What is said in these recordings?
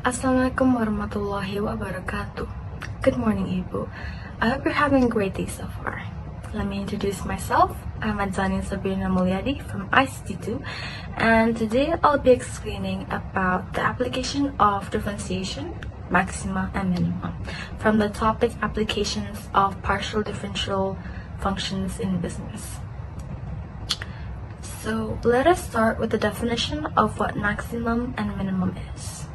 Assalamualaikum warahmatullahi wabarakatuh. Good morning, Ibu. I hope you're having a great day so far. Let me introduce myself. I'm SHABRINA MULYADI from ICT2, and today I'll be explaining about the application of differentiation, maxima and minima from the topic applications of partial differential functions in business. So let us start with the definition of what maximum and minimum is.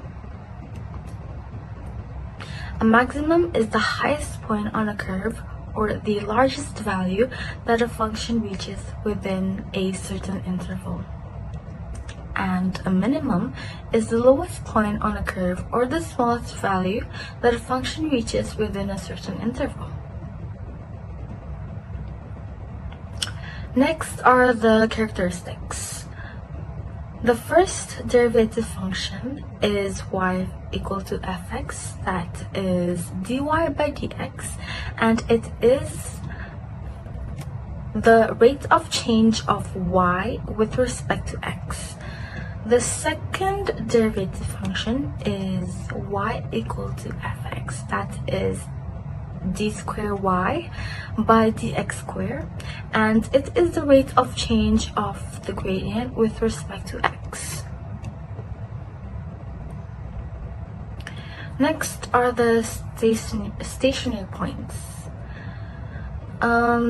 A maximum is the highest point on a curve or the largest value that a function reaches within a certain interval. And a minimum is the lowest point on a curve or the smallest value that a function reaches within a certain interval. Next are the characteristics. The first derivative function is y equal to fx, that is dy by dx, and it is the rate of change of y with respect to x. The second derivative function is y equal to fx, that is d square y by dx square, and it is the rate of change of the gradient with respect to x. Next are the stationary points.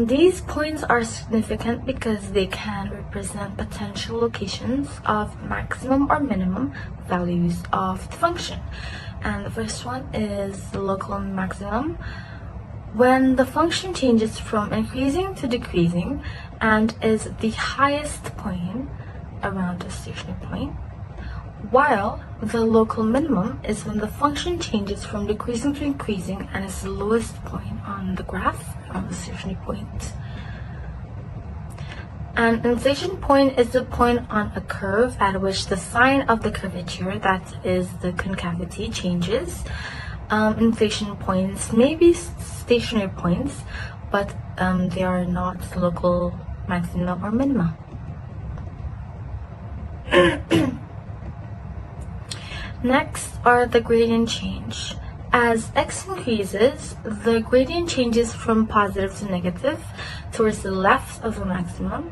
These points are significant because they can represent potential locations of maximum or minimum values of the function. And the first one is the local maximum, when the function changes from increasing to decreasing and is the highest point around the stationary point, while the local minimum is when the function changes from decreasing to increasing and is the lowest point on the graph around the stationary point. An inflation point is the point on a curve at which the sign of the curvature, that is the concavity, changes. Inflation points may be stationary points, but they are not local maxima or minima. Next are the gradient change. As x increases, the gradient changes from positive to negative towards the left of the maximum,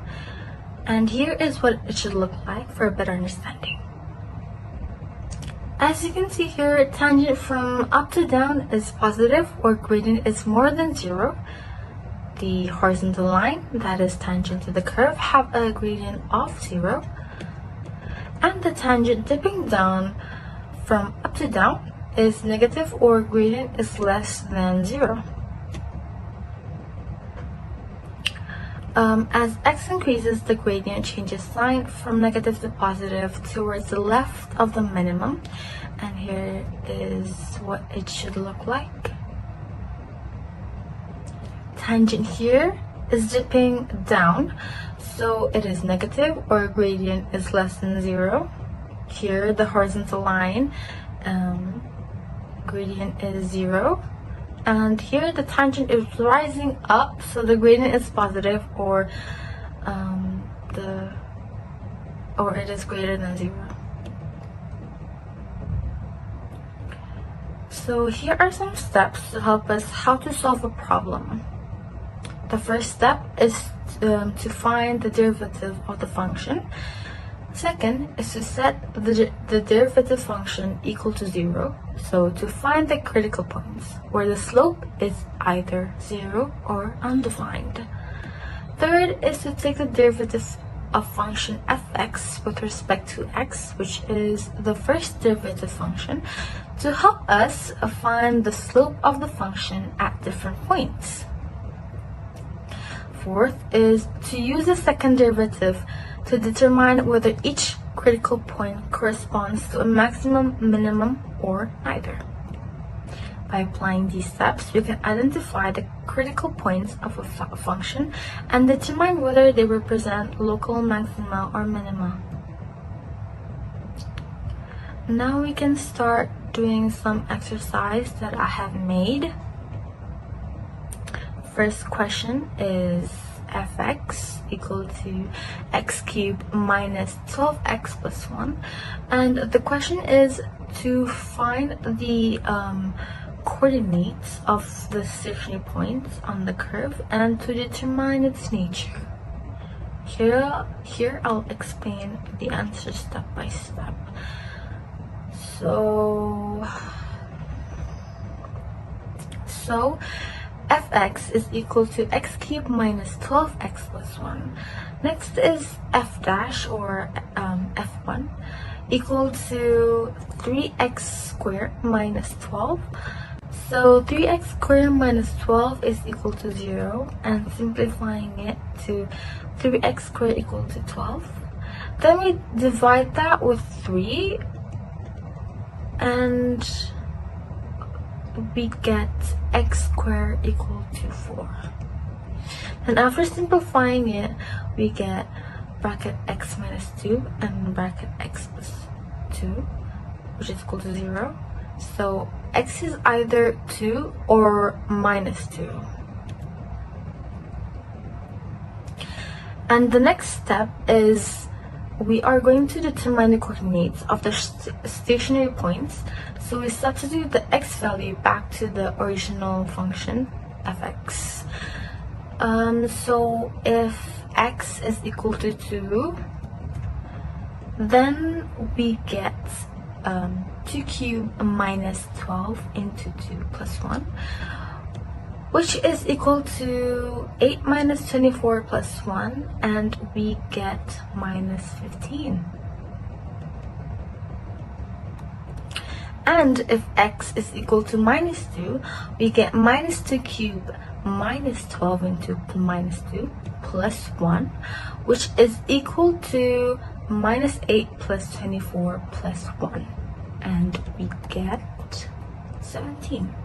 and here is what it should look like for a better understanding. As you can see here, tangent from up to down is positive or gradient is more than 0. The horizontal line, that is tangent to the curve, have a gradient of 0. And the tangent dipping down from up to down is negative or gradient is less than 0. As x increases, the gradient changes sign from negative to positive towards the left of the minimum, and here is what it should look like. Tangent here is dipping down, so it is negative or gradient is less than 0. Here the horizontal line, gradient is 0. And here the tangent is rising up, so the gradient is positive or it is greater than 0. So here are some steps to help us how to solve a problem. The first step is to find the derivative of the function. Second is to set the derivative function equal to 0, so to find the critical points where the slope is either 0 or undefined. Third is to take the derivative of function fx with respect to x, which is the first derivative function, to help us find the slope of the function at different points. Fourth is to use the second derivative to determine whether each critical point corresponds to a maximum, minimum, or neither. By applying these steps, we can identify the critical points of a function and determine whether they represent local maxima or minima. Now we can start doing some exercise that I have made. First question is fx equal to x cubed minus 12x plus 1. And the question is to find the coordinates of the stationary points on the curve and to determine its nature. Here I'll explain the answer step by step. So fx is equal to x cubed minus 12x plus 1. Next is f dash, or f1, equal to 3x squared minus 12. So 3x squared minus 12 is equal to 0, and simplifying it to 3x squared equal to 12. Then we divide that with 3, and we get x squared equal to 4. And after simplifying it, we get bracket x minus 2 and bracket x plus 2, which is equal to 0. So x is either 2 or minus 2. And the next step is we are going to determine the coordinates of the stationary points. So we substitute the x value back to the original function fx. So if x is equal to 2, then we get 2 cubed minus 12 into 2 plus 1, which is equal to 8 minus 24 plus 1, and we get minus 15. And if x is equal to minus 2, we get minus 2 cubed minus 12 into minus 2 plus 1, which is equal to minus 8 plus 24 plus 1, and we get 17.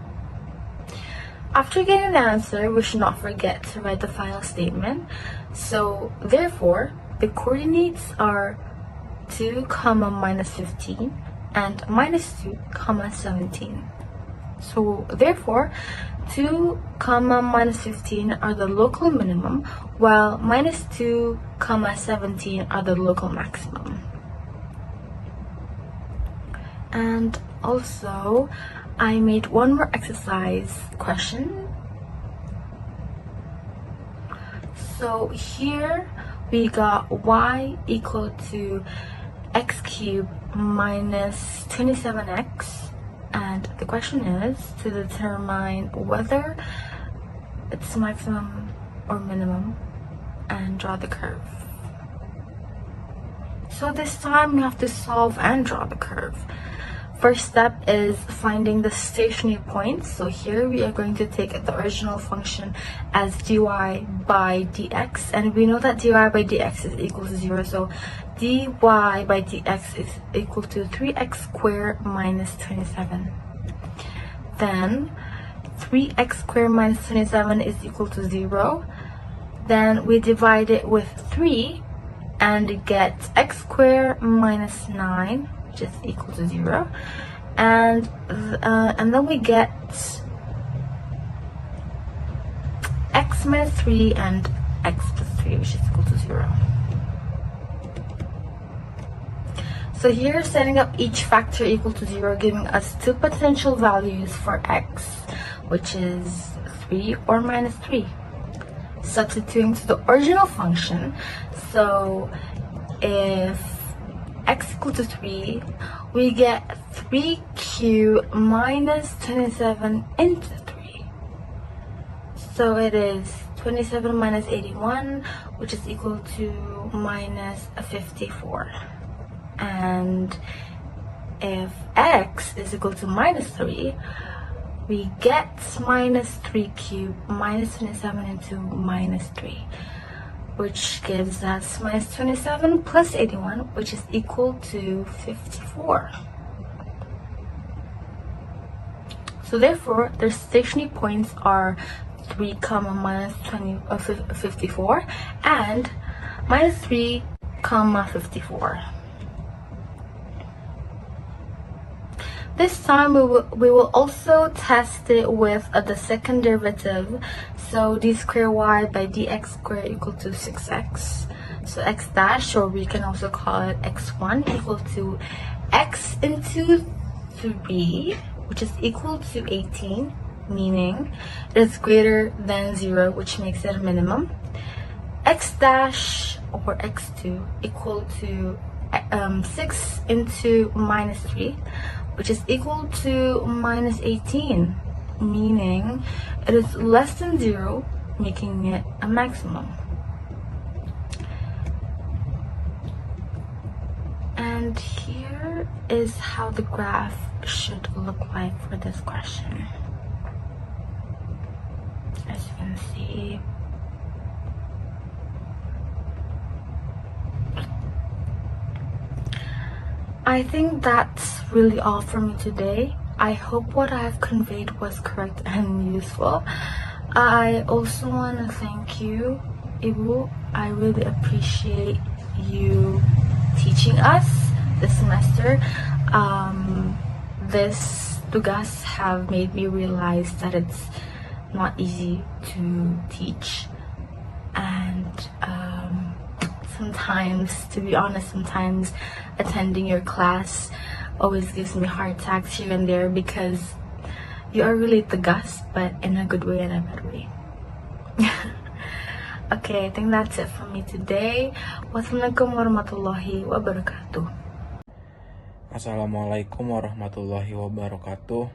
After getting the answer, we should not forget to write the final statement. So therefore, the coordinates are 2, minus 15 and minus 2, 17. So therefore, 2, minus 15 are the local minimum, while minus 2, 17 are the local maximum. And also, I made one more exercise question. So here we got y equal to x cubed minus 27x, and the question is to determine whether it's maximum or minimum and draw the curve. So this time we have to solve and draw the curve. First step is finding the stationary points. So here we are going to take the original function as dy by dx, and we know that dy by dx is equal to 0. So dy by dx is equal to 3x squared minus 27. Then 3x squared minus 27 is equal to 0. Then we divide it with 3 and get x squared minus 9, which is equal to 0, and then we get x minus 3 and x plus 3, which is equal to 0. So here, setting up each factor equal to 0, giving us two potential values for x, which is 3 or minus 3. Substituting to the original function, so if x equal to 3, we get 3 cubed minus 27 into 3. So it is 27 minus 81, which is equal to minus 54. And if x is equal to minus 3, we get minus 3 cubed minus 27 into minus 3, which gives us minus 27 plus 81, which is equal to 54. So therefore, the stationary points are 3, minus 54 and minus 3, 54. This time we will also test it with the second derivative. So d squared y by dx squared equal to 6x. So x dash, or we can also call it x1, equal to x into 3, which is equal to 18, meaning it is greater than 0, which makes it a minimum. X dash, or x2, equal to 6 into minus 3, which is equal to minus 18, meaning it is less than 0, making it a maximum. And here is how the graph should look like for this question. As you can see, I think that's really all for me today. I hope what I've conveyed was correct and useful. I also want to thank you, Ibu. I really appreciate you teaching us this semester. This tugas have made me realize that it's not easy to teach, and sometimes, to be honest, sometimes attending your class always gives me heart attacks here and there, because you are really tugas, but in a good way and a bad way. Okay, I think that's it for me today. Wassalamualaikum warahmatullahi wabarakatuh. Assalamualaikum warahmatullahi wabarakatuh.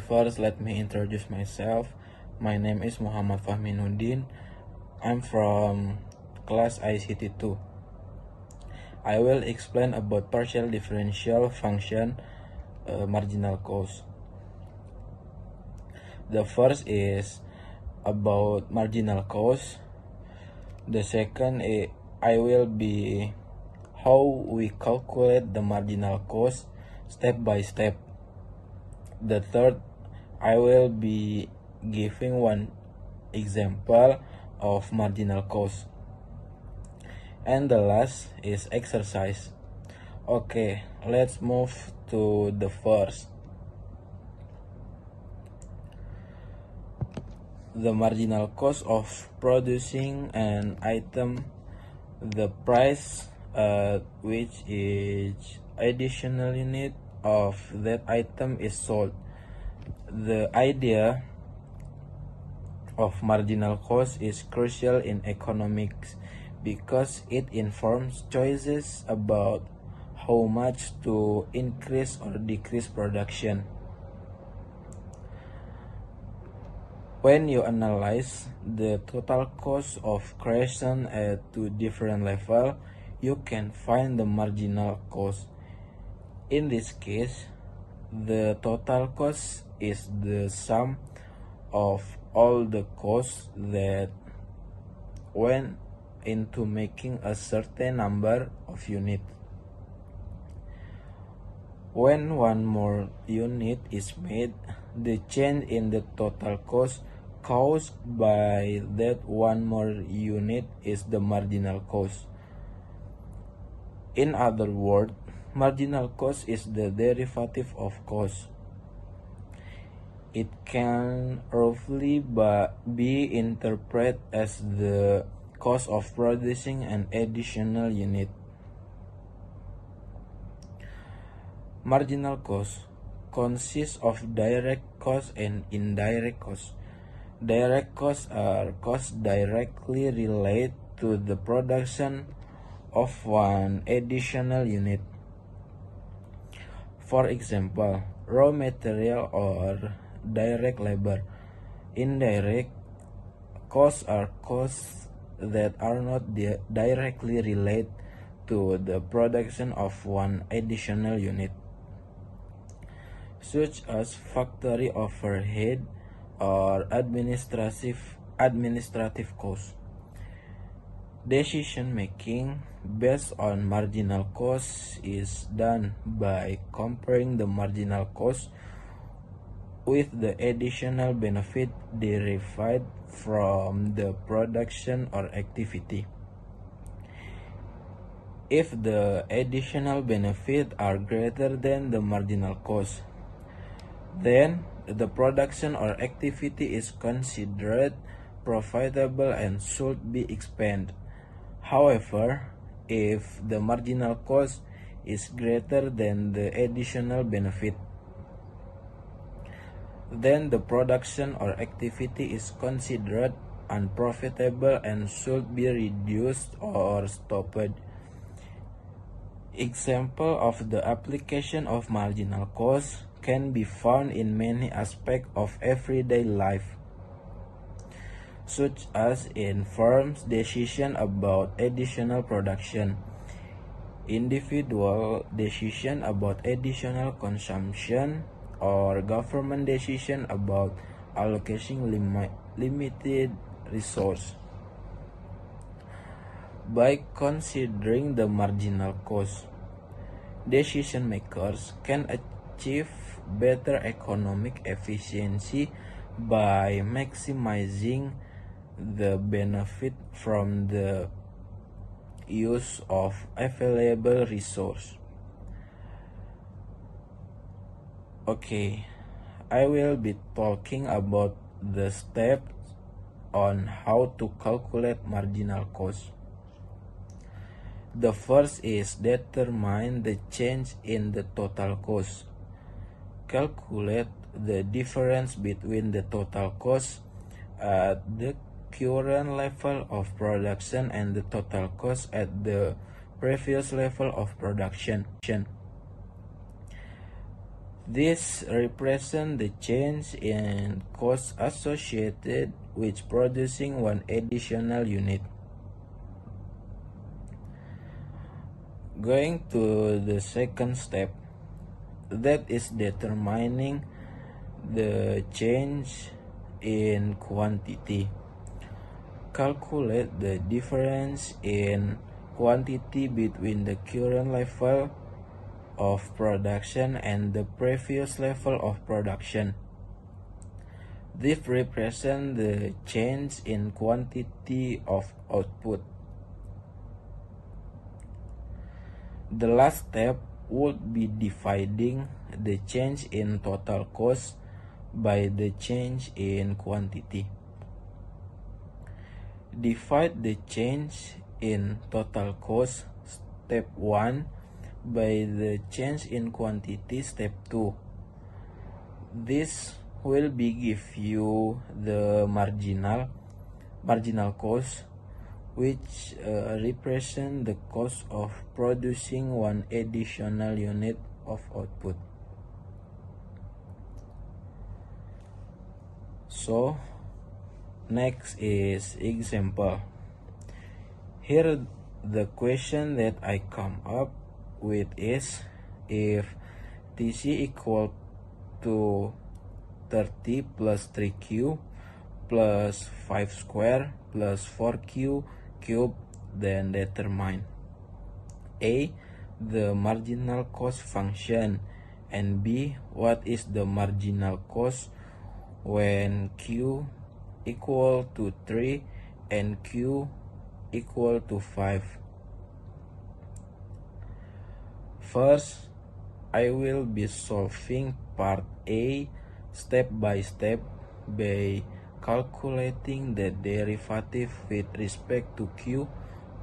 First, let me introduce myself. My name is Muhammad FAHMINUDDin. I'm from class ICT 2. I will explain about partial differential function marginal cost. The first is about marginal cost. The second I will be how we calculate the marginal cost step by step. The third, I will be giving one example of marginal cost. And the last is exercise. Okay, let's move to the first. The marginal cost of producing an item, the price at which each additional unit of that item is sold. The idea of marginal cost is crucial in economics because it informs choices about how much to increase or decrease production. When you analyze the total cost of creation at two different levels, you can find the marginal cost. In this case, the total cost is the sum of all the costs that went into making a certain number of units. When one more unit is made, the change in the total cost caused by that one more unit is the marginal cost. In other words, marginal cost is the derivative of cost. It can roughly be interpreted as the cost of producing an additional unit. Marginal cost consists of direct costs and indirect costs. Direct costs are costs directly related to the production of one additional unit. For example, raw material or direct labor. Indirect costs are costs that are not directly related to the production of one additional unit, such as factory overhead or administrative costs. Decision making based on marginal cost is done by comparing the marginal cost with the additional benefit derived from the production or activity. if the additional benefit are greater than the marginal cost, then the production or activity is considered profitable and should be expanded. However, if the marginal cost is greater than the additional benefit, then the production or activity is considered unprofitable and should be reduced or stopped. Example of the application of marginal cost can be found in many aspects of everyday life, such as in firms' decision about additional production, individual decision about additional consumption, or government decision about allocating limited resource. By considering the marginal cost, decision makers can achieve better economic efficiency by maximizing the benefit from the use of available resource. Okay, I will be talking about the steps on how to calculate marginal cost. The first is determine the change in the total cost. Calculate the difference between the total cost at the current level of production and the total cost at the previous level of production. This represents the change in cost associated with producing one additional unit. Going to the second step, that is determining the change in quantity. Calculate the difference in quantity between the current level of production and the previous level of production. This represents the change in quantity of output. The last step would be dividing the change in total cost by the change in quantity. Divide the change in total cost, step 1, by the change in quantity, step 2. This will be give you the marginal cost, which represent the cost of producing one additional unit of output. So next is example. Here the question that I come up with is, if TC equal to 30 plus 3Q plus 5 square plus 4Q cube, then determine A, the marginal cost function, and B, what is the marginal cost when Q equal to 3 and Q equal to 5. First, I will be solving part A step by step by calculating the derivative with respect to Q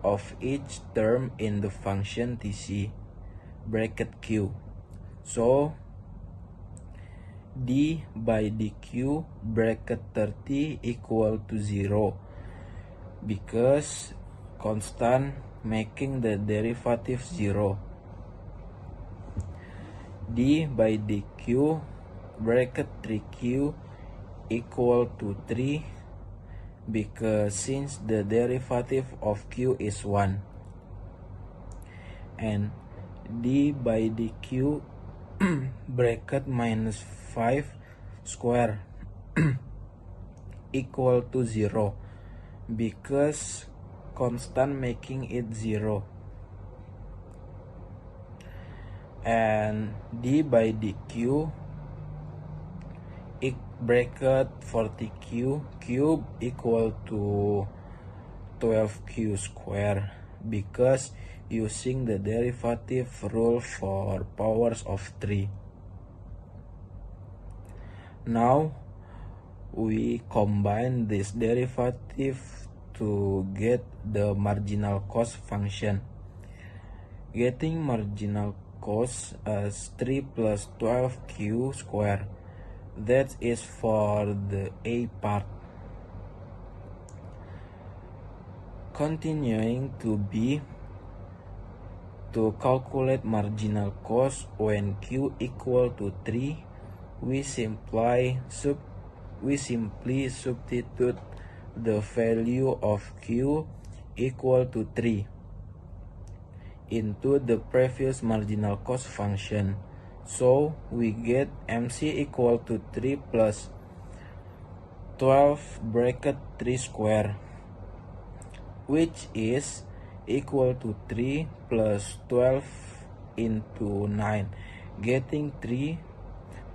of each term in the function TC bracket Q. So d by dq bracket 30 equal to 0 because constant making the derivative 0. D by dq bracket 3q equal to 3 because since the derivative of q is 1, and d by dq bracket minus 5 square equal to 0 because constant making it 0, and d by dq bracket 40q cube equal to 12q square because using the derivative rule for powers of 3. Now we combine this derivative to get the marginal cost function. Getting marginal cost as 3 plus 12q square. That is for the A part. Continuing to B, to calculate marginal cost when q equal to 3, we simply substitute the value of q equal to 3 into the previous marginal cost function. So we get MC equal to 3 plus 12 bracket 3 square, which is equal to 3 plus 12 into 9, getting 3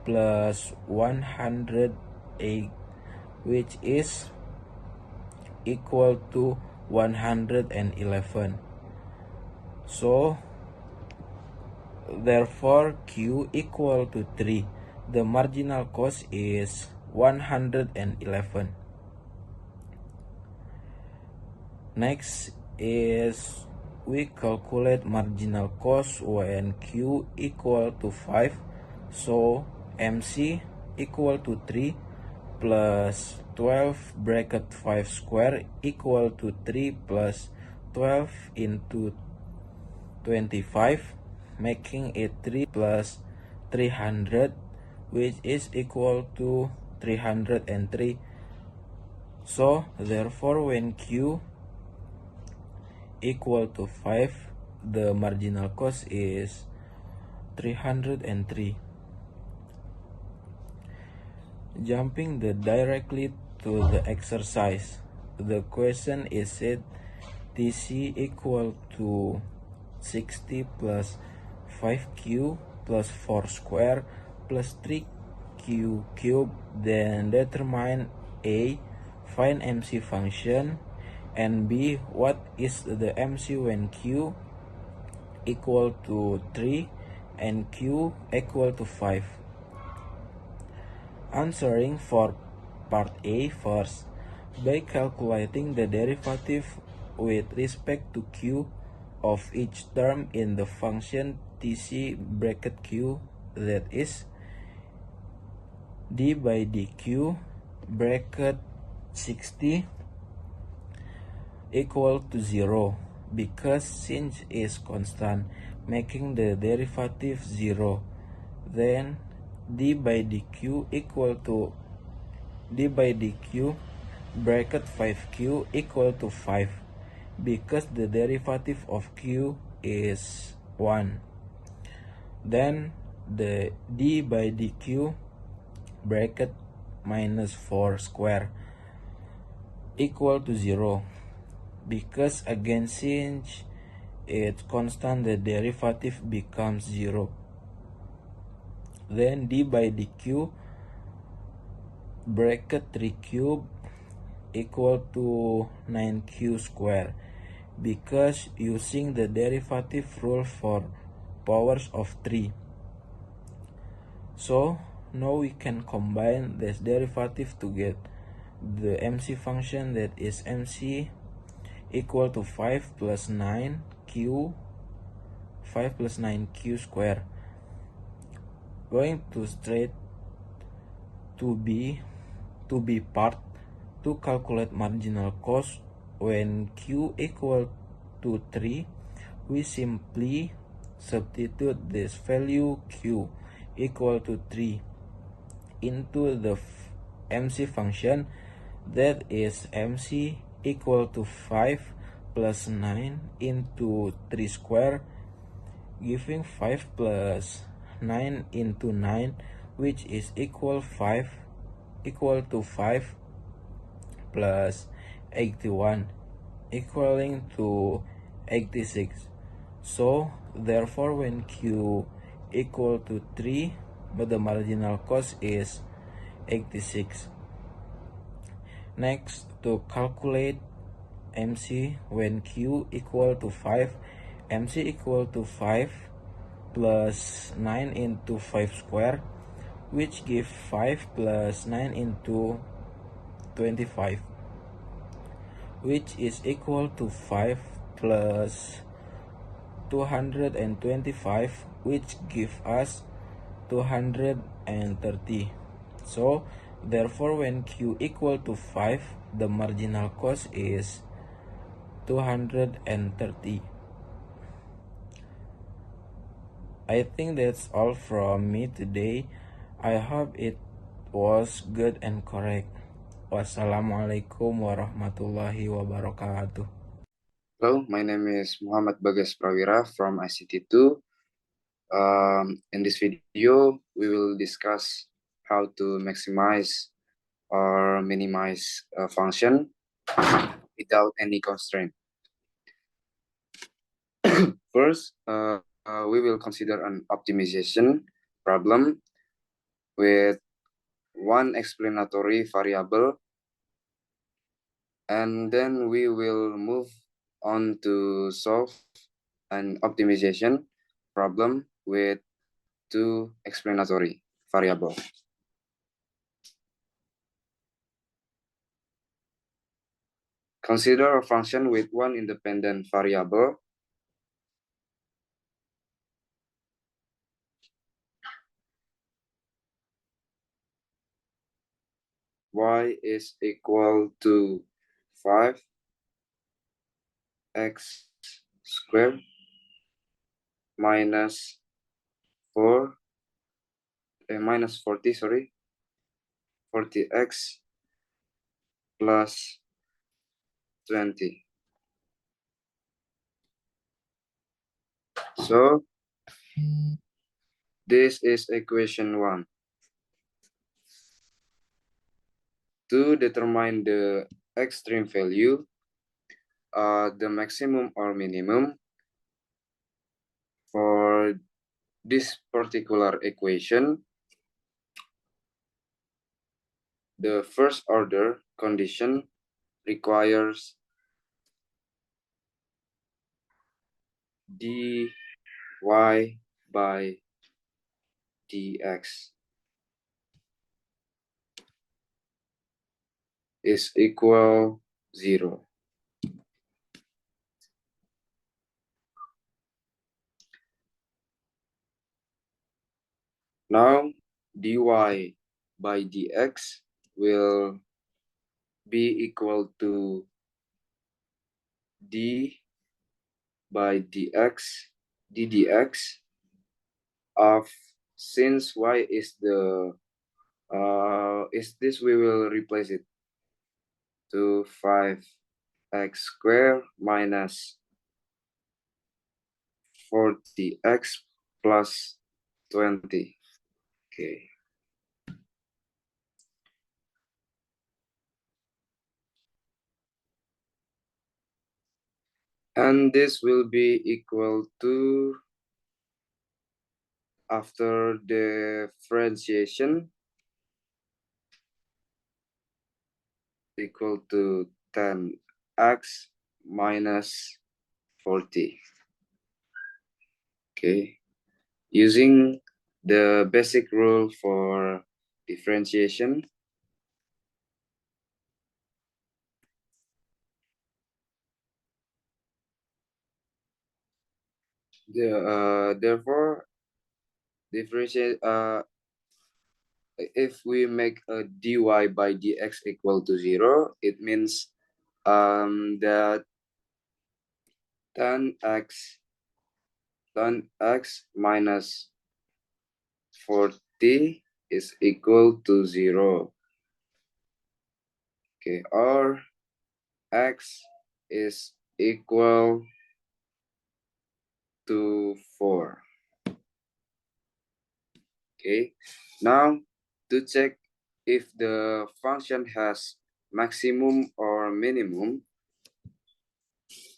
plus 108, which is equal to 111. So therefore q equal to 3. The marginal cost is 111. Next is we calculate marginal cost when q equal to 5. So MC equal to 3 plus 12 bracket 5 square equal to 3 plus 12 into 25, making it 3 plus 300, which is equal to 303. So therefore when q equal to 5, the marginal cost is 303. Jumping directly to the exercise, the question is said TC equal to 60 plus 5q plus 4 square plus 3q cube. Then determine A, find MC function, and B, what is the MC when q equal to 3 and q equal to 5. Answering for part A first, by calculating the derivative with respect to q of each term in the function TC bracket q, that is d by dq bracket 60 equal to 0, because since is constant, making the derivative 0. Then d by dq equal to d by dq bracket 5q equal to 5, because the derivative of q is 1. Then the d by dq bracket minus 4 square equal to 0, because again since it's constant, the derivative becomes 0. Then d by dq bracket 3 cube equal to 9q square, because using the derivative rule for powers of 3. So now we can combine this derivative to get the MC function, that is MC equal to 5 plus 9q square. Going to straight to B part, to calculate marginal cost when q equal to 3, we simply substitute this value q equal to 3 into the MC function, that is MC equal to 5 plus 9 into 3 square, giving 5 plus 9 into 9, which is equal to 5 plus 81 equaling to 86. So therefore when q equal to 3, but the marginal cost is 86. Next, to calculate MC when Q equal to 5, MC equal to 5 plus 9 into 5 square, which give 5 plus 9 into 25, which is equal to 5 plus 225, which give us 230. So therefore when Q equal to 5, the marginal cost is 230. I think that's all from me today. I hope it was good and correct. Wassalamualaikum warahmatullahi wabarakatuh. Hello, my name is Muhammad Bagas Prawira from ICT2. In this video, we will discuss how to maximize or minimize a function without any constraint. First, we will consider an optimization problem with one explanatory variable, and then we will move on to solve an optimization problem with two explanatory variables. Consider a function with one independent variable y is equal to 5x squared minus 40, 40x plus 20. So this is equation 1. To determine the extreme value, the maximum or minimum for this particular equation, the first order condition requires dy by dx is equal 0. Now dy by dx will be equal to d by dx ddx of, since y is the we will replace it to 5x squared minus 40x plus 20. Okay. And this will be equal to, after differentiation, equal to 10x minus 40. Okay. Using the basic rule for differentiation, therefore differentiate, if we make a dy by dx equal to 0, it means that 10x minus 40 is equal to 0. Okay, or x is equal to 4. Okay, now to check if the function has maximum or minimum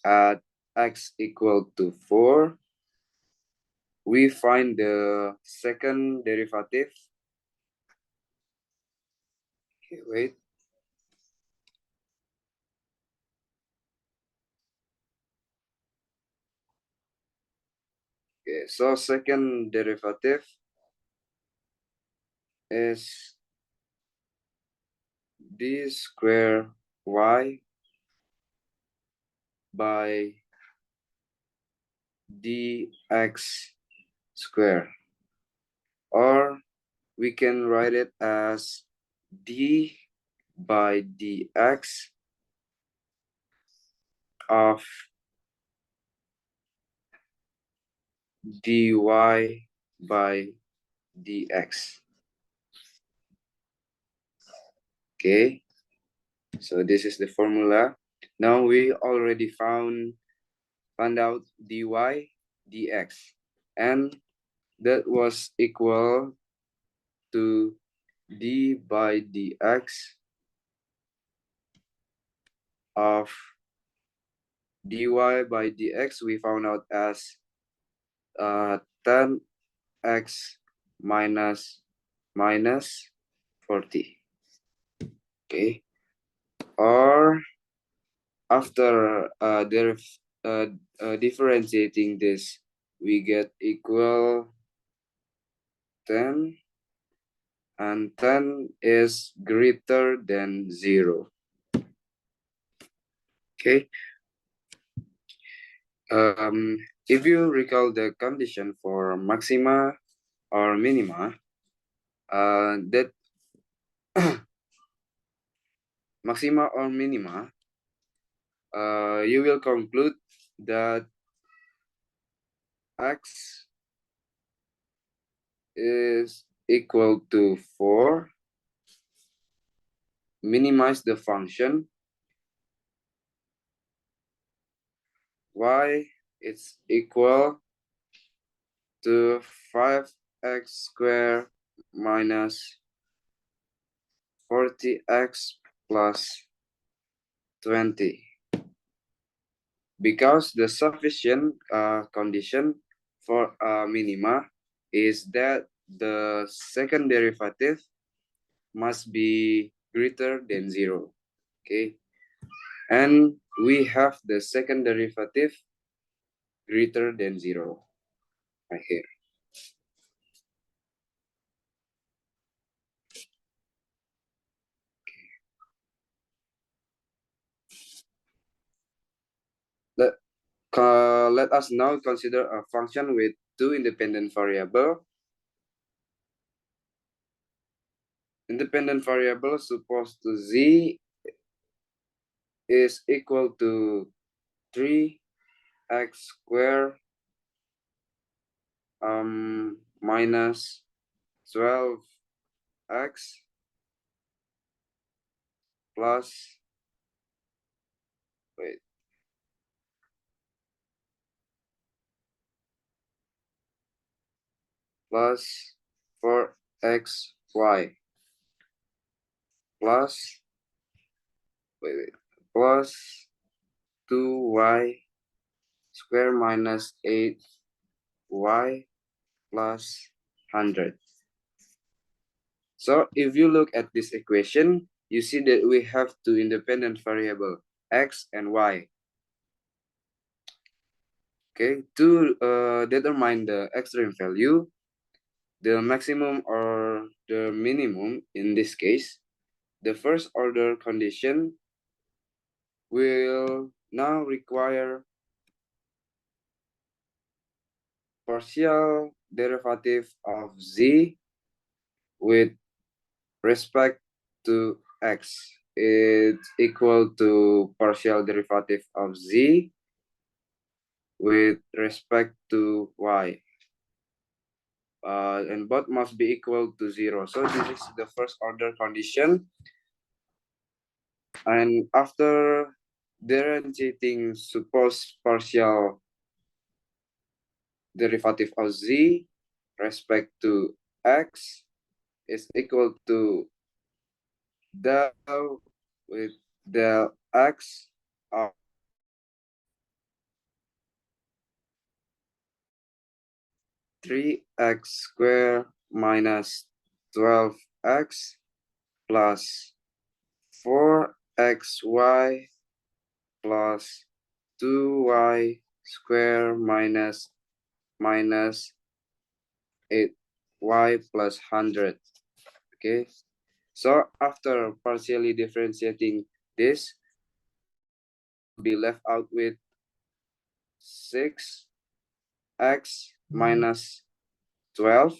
at x equal to 4, we find the second derivative. Okay, wait. Okay, so second derivative is d square y by dx square, or we can write it as d by dx of dy by dx. Okay, so this is the formula. Now we already found out dy dx, and that was equal to d by dx of dy by dx we found out as 10x minus 40. Okay, or after differentiating this, we get equal 10, and 10 is greater than 0. Okay. If you recall the condition for maxima or minima, that maxima or minima, you will conclude that x is equal to 4, minimize the function, y is equal to 5x squared minus 40x plus 20. Because the sufficient condition for minima is that the second derivative must be greater than 0. Okay, and we have the second derivative greater than 0 right here. Let us now consider a function with two independent variables. Independent variable, suppose to z is equal to 3x squared minus 12x plus, wait, plus 4xy plus, plus 2y square minus 8y plus 100. So if you look at this equation, you see that we have two independent variables, x and y. Okay, to determine the extreme value, the maximum or the minimum in this case, the first order condition will now require partial derivative of z with respect to x. It's equal to partial derivative of z with respect to y. And both must be equal to 0. So this is the first order condition. And after differentiating suppose partial derivative of z respect to x is equal to del with del x of 3x squared minus 12x plus 4xy plus 2y squared minus minus 8y plus 100. Okay, so after partially differentiating this, be left out with 6x minus 12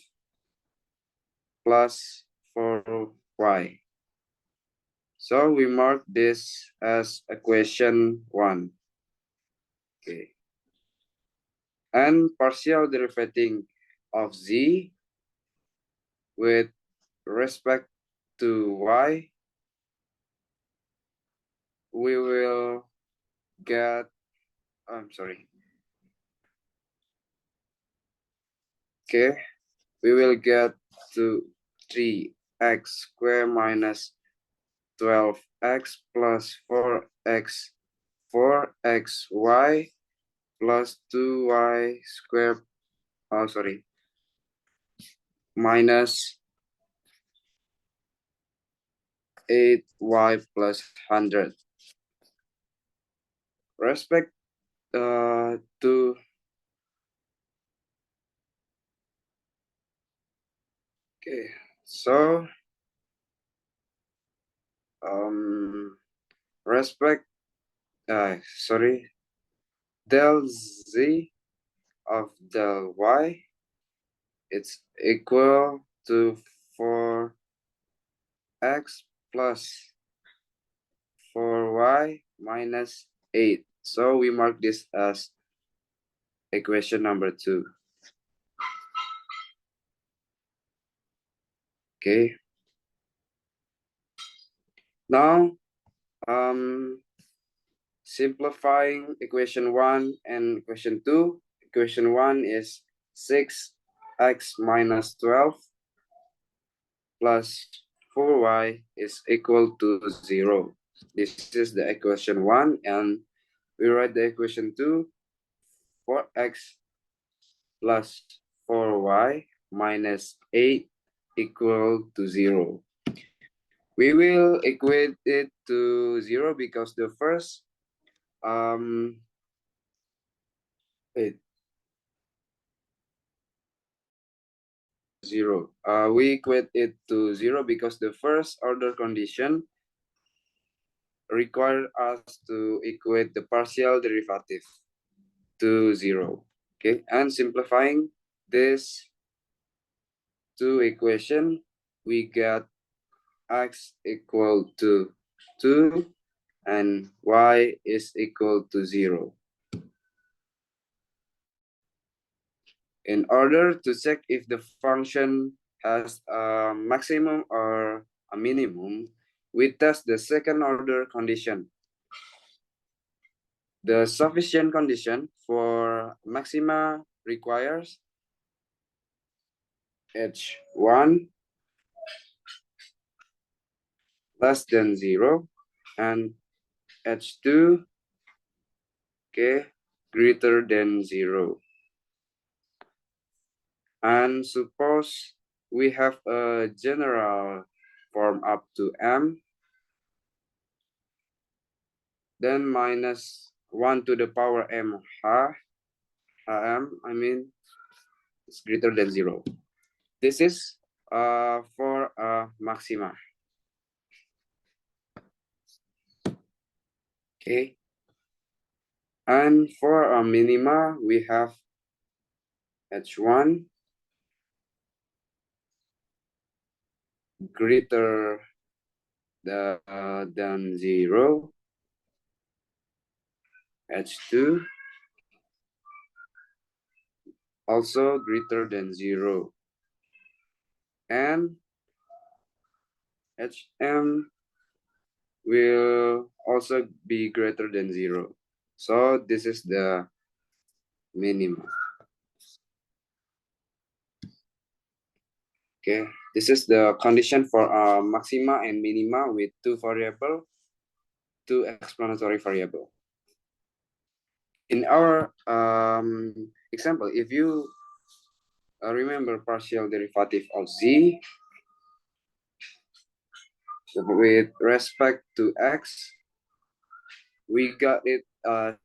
plus 4y. So we mark this as equation 1. Okay. And partial derivative of z with respect to y, we will get, I'm sorry. Okay, we will get to 3x squared minus 12x plus 4xy plus 2y squared, minus 8y plus 100. Respect to okay, so respect del z of del y, it's equal to 4x plus 4y minus 8. So we mark this as equation number 2. Okay. Now, simplifying equation 1 and equation 2. Equation 1 is 6x minus 12 plus 4y is equal to 0. This is the equation 1, and we write the equation 2, 4x plus 4y minus 8 equal to 0. We will equate it to 0 because the first we equate it to 0 because the first order condition require us to equate the partial derivative to 0. Okay, and simplifying this two equation, we get x equal to 2 and y is equal to 0. In order to check if the function has a maximum or a minimum, we test the second order condition. The sufficient condition for maxima requires h1 less than 0 and h2 greater than 0. And suppose we have a general form up to m, then minus 1 to the power m I mean, it's greater than 0. This is for a maxima. Okay. And for a minima, we have h1 greater than 0, h2 also greater than 0, and hm will also be greater than 0. So this is the minimum. Okay, this is the condition for maxima and minima with two variable, two explanatory variable. In our example, if you remember partial derivative of z with respect to x, we got it as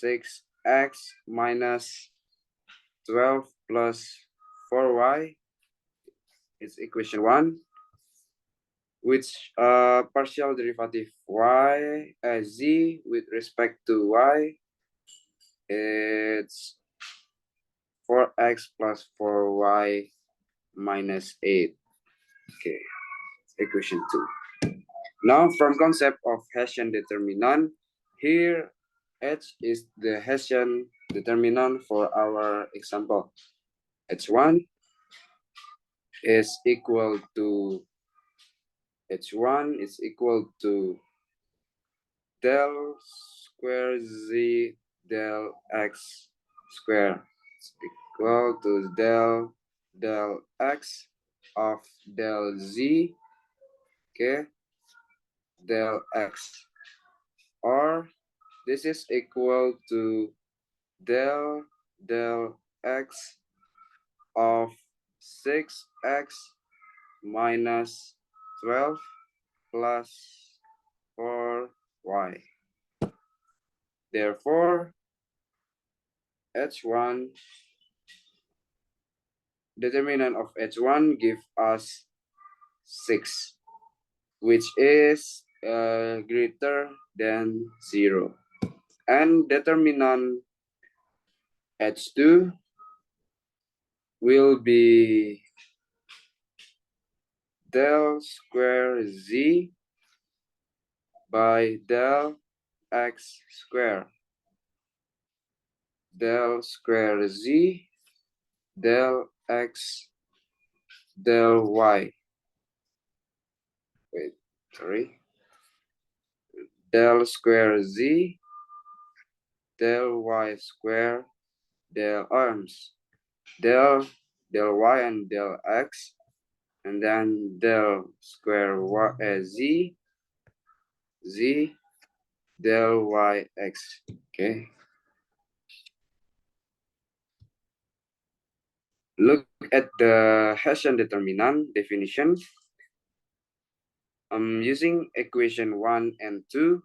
6x minus 12 plus 4y is equation 1, which partial derivative z with respect to y, it's 4x plus 4y minus 8. Okay, equation 2. Now, from concept of Hessian determinant, here H is the Hessian determinant for our example. H1 is equal to del square z del x square. It's equal to del x of del z, okay, del x, or this is equal to del x of 6x minus 12 plus 4y. Therefore, H1, determinant of H1 give us 6, which is greater than 0. And determinant H2 will be del square z by del x square. Del square z del x del y. Wait, sorry. Del square z del y square del arms del y and del x, and then del square y z del y x. Okay. Look at the Hessian determinant definition. Using equation 1 and 2,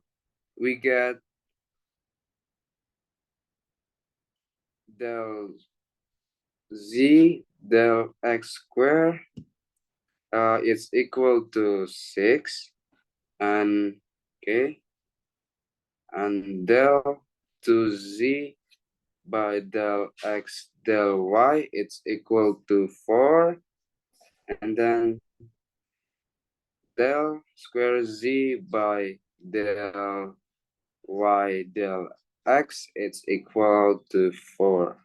we get del z del x square is equal to 6, and okay, and del 2z by del x del y, it's equal to 4, and then del square z by del y del x, it's equal to 4.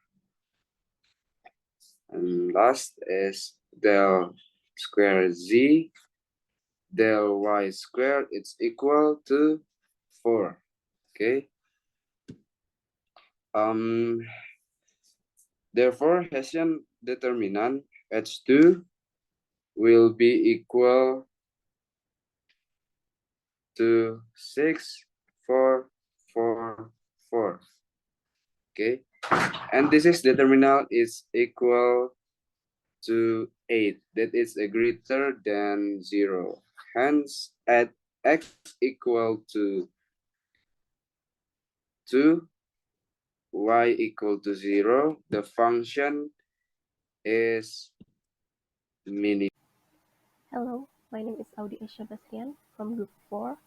And last is del square z del y squared, it's equal to 4. Okay. Therefore, Hessian determinant H2 will be equal to 6, 4, 4, 4. Okay. And this is determinant is equal to 8. That is a greater than 0. Hence, at x equal to 2, y equal to 0, the function is mini. Hello, my name is AUDY BASRIAN from Group 4,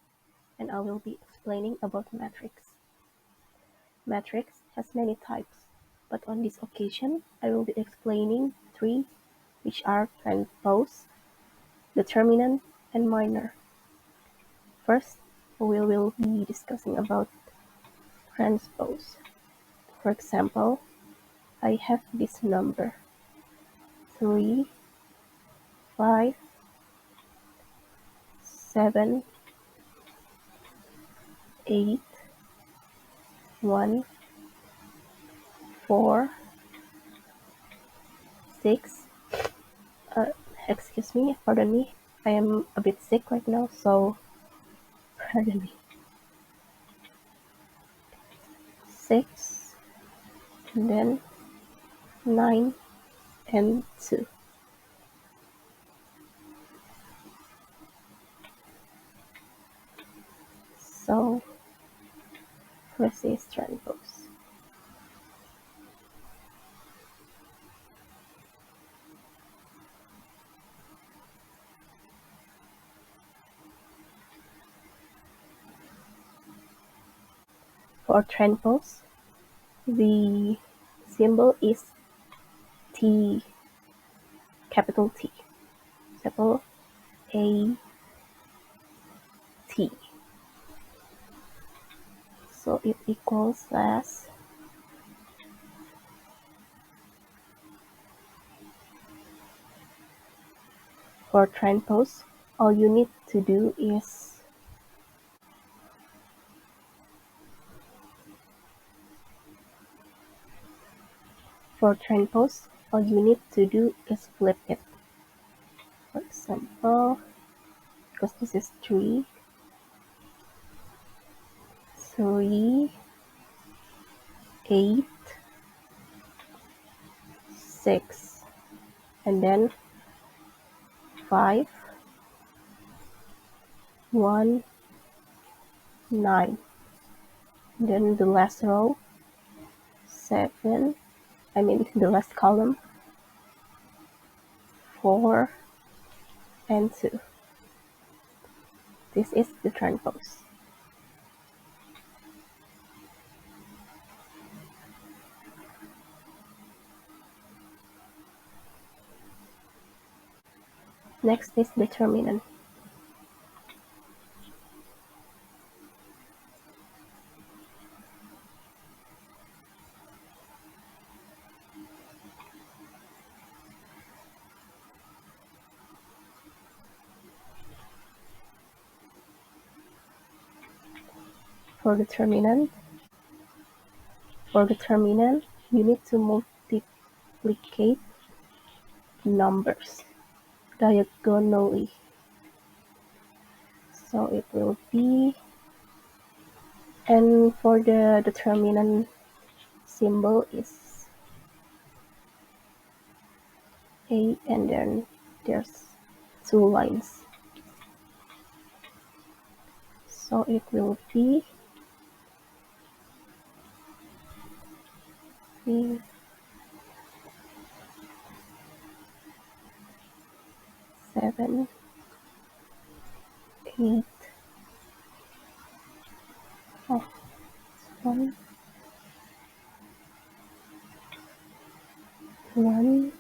and I will be explaining about matrix. Matrix has many types, but on this occasion, I will be explaining 3, which are transpose, determinant, and minor. First, we will be discussing about transpose. For example, I have this number 3, 5, 7, 8, 1, 4, 6. Excuse me, pardon me. I am a bit sick right now, so pardon me. 6, and then 9, and 2. So, this is transpose. For transpose, the symbol is T, capital T, example A, T. So it equals as for transpose, all you need to do is flip it. For example, because this is 3, 8, 6, and then 5, 1, 9. Then the last row, 7, the last column, 4, and 2. This is the transpose. Next is determinant. For determinant, you need to multiplicate numbers diagonally. So it will be, and for the determinant symbol is A, and then there's 2 lines. So it will be 3, 7, 8, 1, 1,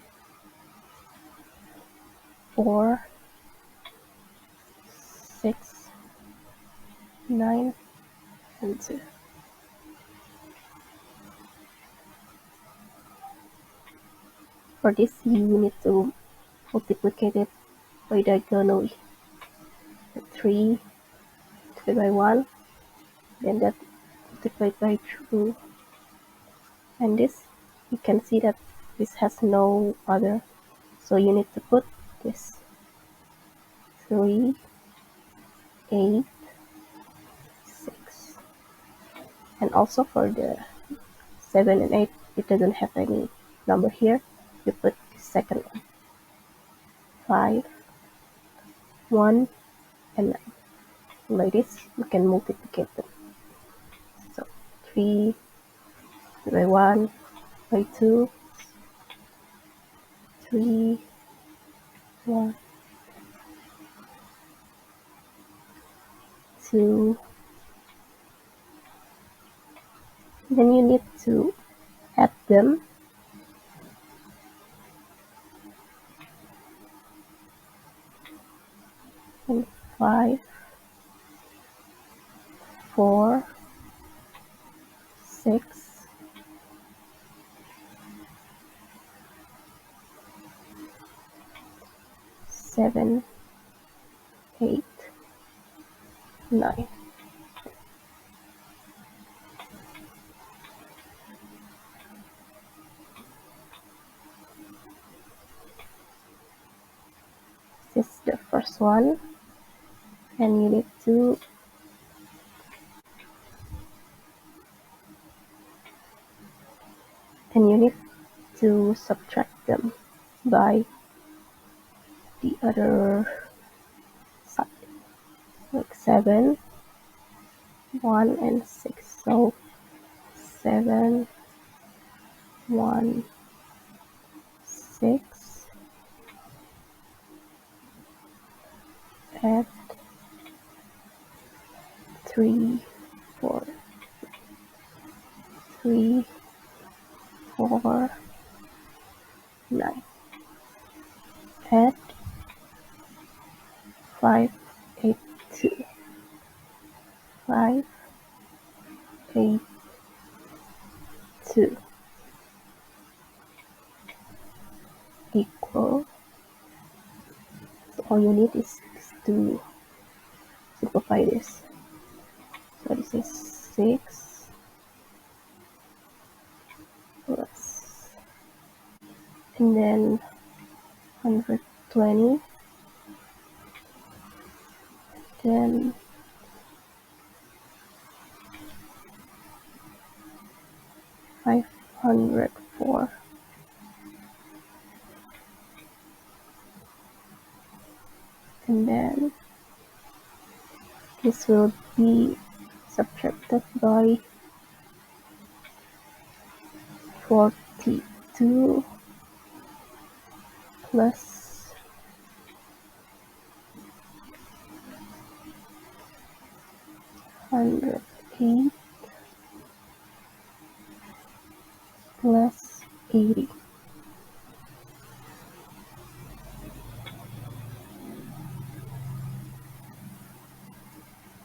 4, 6, 9, and 2. For this, you need to multiplicate it by diagonally. 3 divided by 1, then that multiplied by 2. And this, you can see that this has no other. So you need to put this 3, 8, 6. And also for the 7 and 8, it doesn't have any number here. You put the second one. 5, 1, and 9. Like this, you can multiplicate them. So 3 by 1 by 2, 3, 1, 2. Then you need to add them. And 5, 4, 6, 7, 8, 9. This is the first one, and you need to subtract them by the other side, like 7, 1, and 6. So 7, 1, 6, add 3, 4. 3, 4, 9. Add 5, 8, 2. 5, 8, 2 equal. So all you need is to simplify this. So this is 6 plus, and then 120, then 504, and then this will be subtracted by 42 plus 108 plus 80.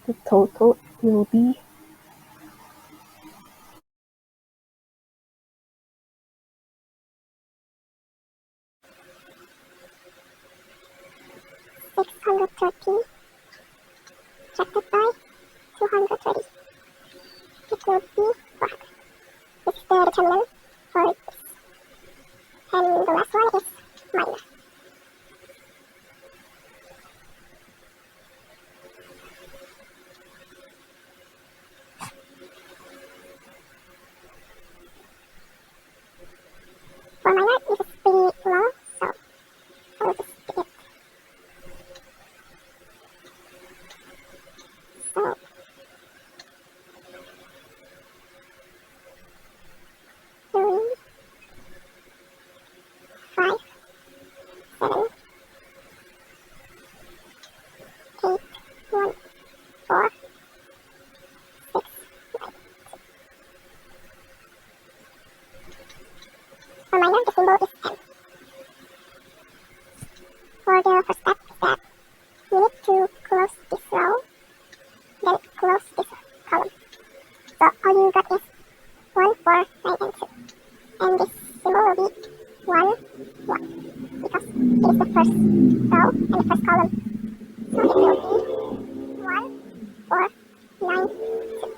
The total will be 630 subtracted by 230. It will be 400. This is the determinant for this. And the last one is minor. For minor, this is pretty low, so I will just skip it. So 3, 5, 7, 8, 1, 4, 6, 9. For minor, the symbol is M. For the first step is that you need to close this row, then close this column. So all you got is 1, 4, 9, and 2. And this symbol will be 1, 1, because it is the first row and the first column. So it will be 1, 4, 9, 2.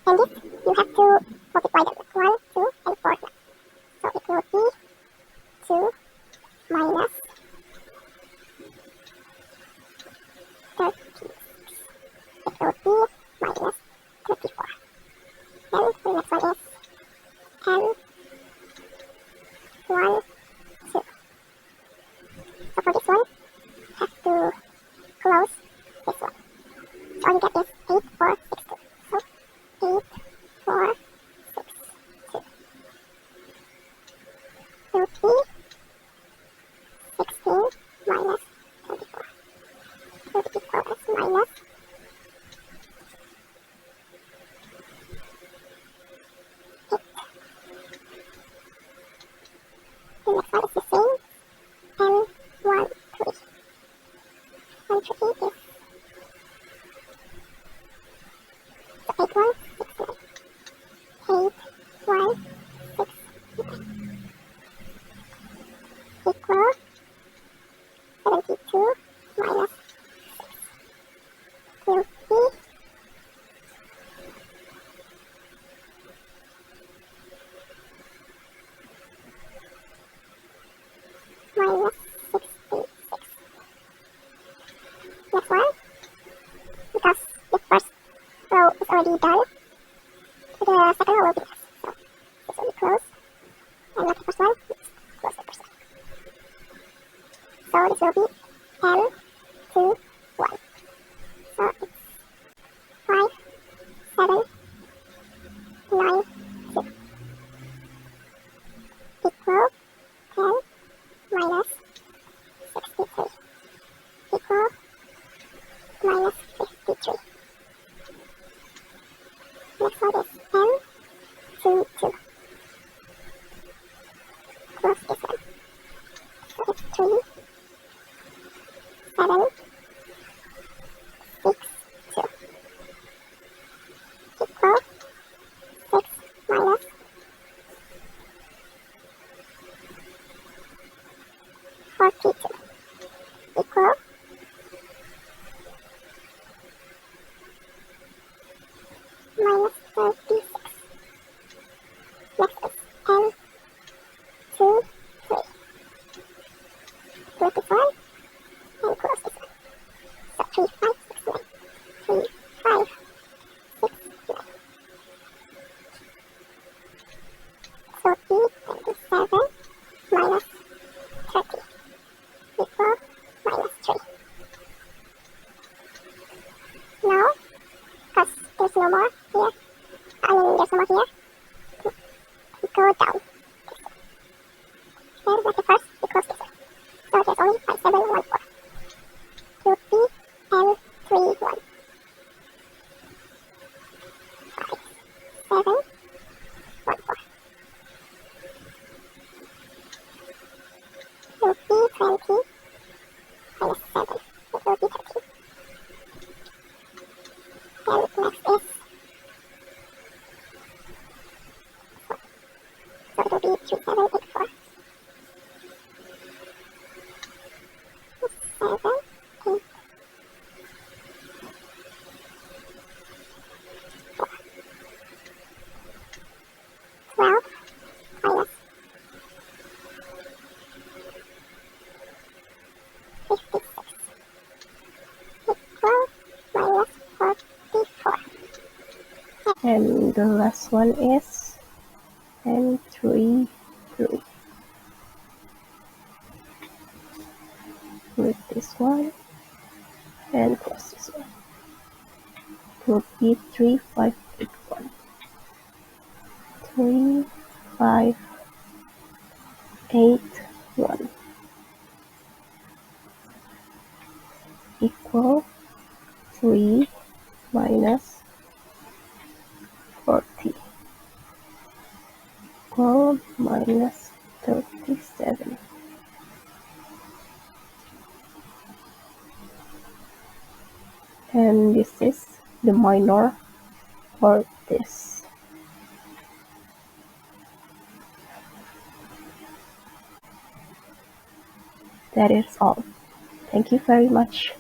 And this you have to multiply them. 1, 2, and 4, 9. So it will be 2 minus 36. It will be minus 34. Then the next one is n 1, 2. So for this one, have to close this one. So all you get is 8, 4, 6, 2. So 8, 4, 6, 2 will be 16 minus 24. Will be equal as minus 8. there's no more here. We go down. Then like the first, we close this one. So there's only 5, 7, 1, 4. 2, 3, and 3, 1. 5, 7, 1, 4. 2, 3, 20, minus 7. It will be 13. And next is 4. So it will be 3, 7, 8, 4. 7, 8, 4. 12 minus 56 equal minus 44. And the last one is and 3, 3. With this one and plus this one. It will be 3, 5, 8, 1. 3, 5, 8, 1 equal 3 minus 40 equal minus 37. And this is the minor for this. That is all. Thank you very much.